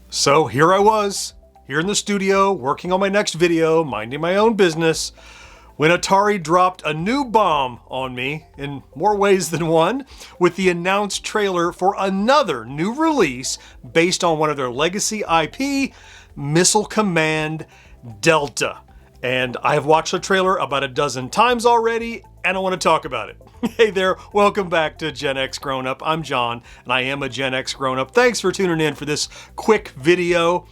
So here I was, here in the studio, working on my next video, minding my own business, when Atari dropped a new bomb on me, in more ways than one, with the announced trailer for another new release based on one of their legacy IP, Missile Command Delta. And I have watched the trailer about a dozen times already, and I want to talk about it. Hey there, welcome back to GenXGrownUp. I'm John, and I am a GenXGrownUp. Thanks for tuning in for this quick video.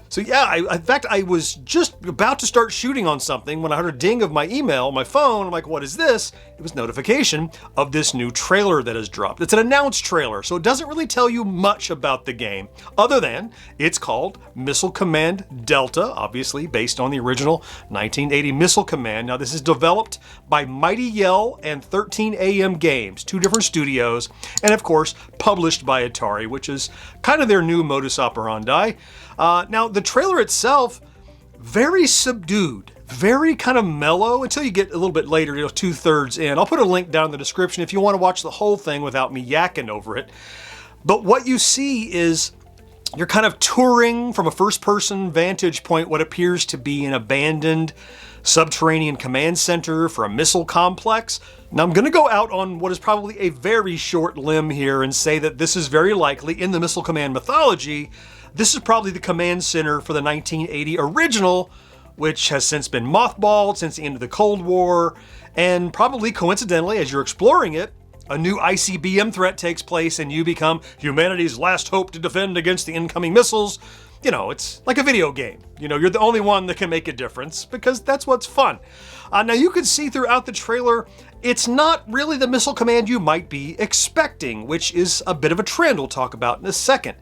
So yeah, in fact, I was just about to start shooting on something when I heard a ding of my email on my phone. I'm like, what is this? It was notification of this new trailer that has dropped. It's an announced trailer, so it doesn't really tell you much about the game, other than it's called Missile Command Delta, obviously based on the original 1980 Missile Command. Now this is developed by Mighty Yell and 13AM Games, two different studios, and of course published by Atari, which is kind of their new modus operandi. Now, the trailer itself, very subdued, very kind of mellow until you get a little bit later, 2/3 in. I'll put a link down in the description if you want to watch the whole thing without me yakking over it. But what you see is you're kind of touring from a first-person vantage point what appears to be an abandoned subterranean command center for a missile complex. Now I'm going to go out on what is probably a very short limb here and say that this is very likely, in the Missile Command mythology, this is probably the command center for the 1980 original, which has since been mothballed since the end of the Cold War, and probably coincidentally, as you're exploring it, a new ICBM threat takes place and you become humanity's last hope to defend against the incoming missiles. You know, it's like a video game. You know, you're the only one that can make a difference because that's what's fun. Now you can see throughout the trailer, it's not really the Missile Command you might be expecting, which is a bit of a trend we'll talk about in a second.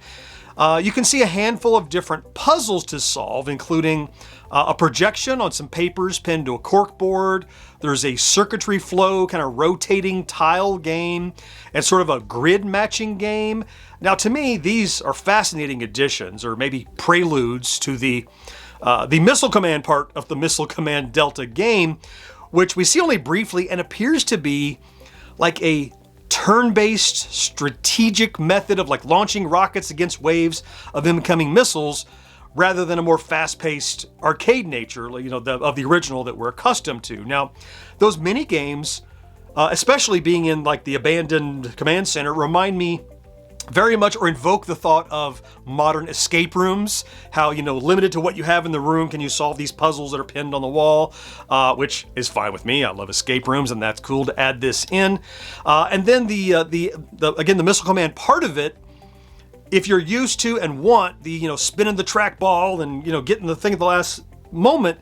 You can see a handful of different puzzles to solve, including a projection on some papers pinned to a corkboard. There's a circuitry flow, kind of rotating tile game, and sort of a grid matching game. Now, to me, these are fascinating additions, or maybe preludes to the Missile Command part of the Missile Command Delta game, which we see only briefly and appears to be like a turn-based strategic method of like launching rockets against waves of incoming missiles rather than a more fast-paced arcade nature, you know, of the original that we're accustomed to. Now, those mini games, especially being in like the abandoned command center, remind me very much, or invoke the thought of modern escape rooms, how, you know, limited to what you have in the room, can you solve these puzzles that are pinned on the wall, which is fine with me. I love escape rooms, and that's cool to add this in. And then again, the Missile Command part of it, if you're used to and want the, you know, spinning the trackball and, you know, getting the thing at the last moment,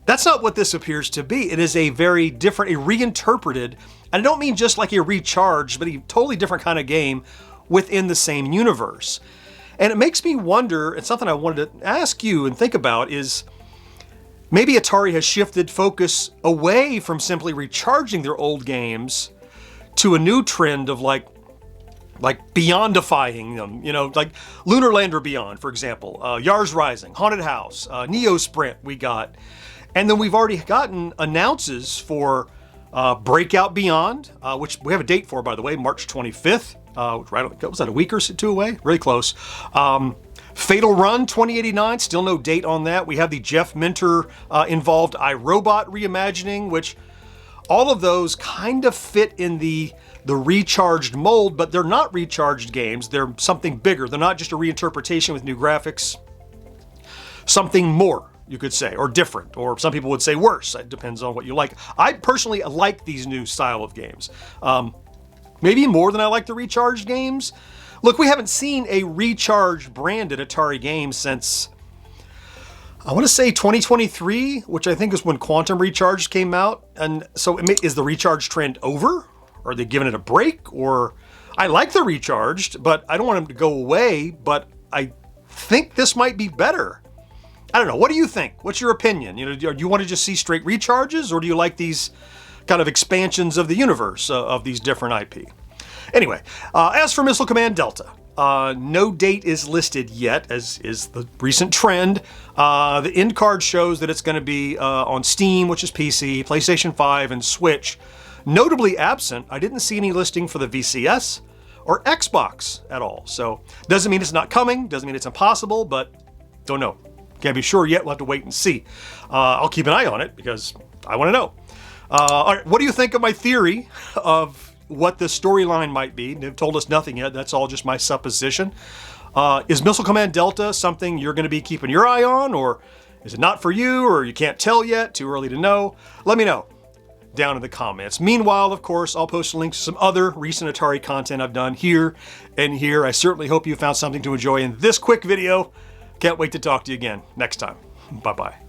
that's not what this appears to be. It is a very different, a reinterpreted, and I don't mean just like a recharged, but a totally different kind of game within the same universe. And it makes me wonder, and something I wanted to ask you and think about is, maybe Atari has shifted focus away from simply recharging their old games to a new trend of like beyondifying them, you know, like Lunar Lander Beyond, for example, Yars Rising, Haunted House, Neo Sprint we got. And then we've already gotten announces for Breakout Beyond, which we have a date for, by the way, March 25th. Was that a week or two away? Really close. Fatal Run 2089, still no date on that. We have the Jeff Minter involved iRobot reimagining, which all of those kind of fit in the recharged mold, but they're not recharged games. They're something bigger. They're not just a reinterpretation with new graphics. Something more, you could say, or different, or some people would say worse. It depends on what you like. I personally like these new style of games. Maybe more than I like the recharged games. Look, we haven't seen a recharged branded Atari game since, I want to say 2023, which I think is when Quantum Recharged came out. And so is the recharged trend over? Are they giving it a break? Or I like the recharged, but I don't want them to go away, but I think this might be better. I don't know. What do you think? What's your opinion? You know, do you want to just see straight recharges, or do you like these kind of expansions of the universe of these different IP? Anyway, as for Missile Command Delta, no date is listed yet, as is the recent trend. The end card shows that it's going to be on Steam, which is PC, PlayStation 5, and Switch. Notably absent, I didn't see any listing for the VCS or Xbox at all. So doesn't mean it's not coming, doesn't mean it's impossible, but don't know. Can't be sure yet. We'll have to wait and see. I'll keep an eye on it because I want to know. All right, what do you think of my theory of what the storyline might be? They've told us nothing yet. That's all just my supposition. Is Missile Command Delta something you're going to be keeping your eye on, or is it not for you, or you can't tell yet? Too early to know? Let me know down in the comments. Meanwhile, of course, I'll post links to some other recent Atari content I've done here and here. I certainly hope you found something to enjoy in this quick video. Can't wait to talk to you again next time. Bye-bye.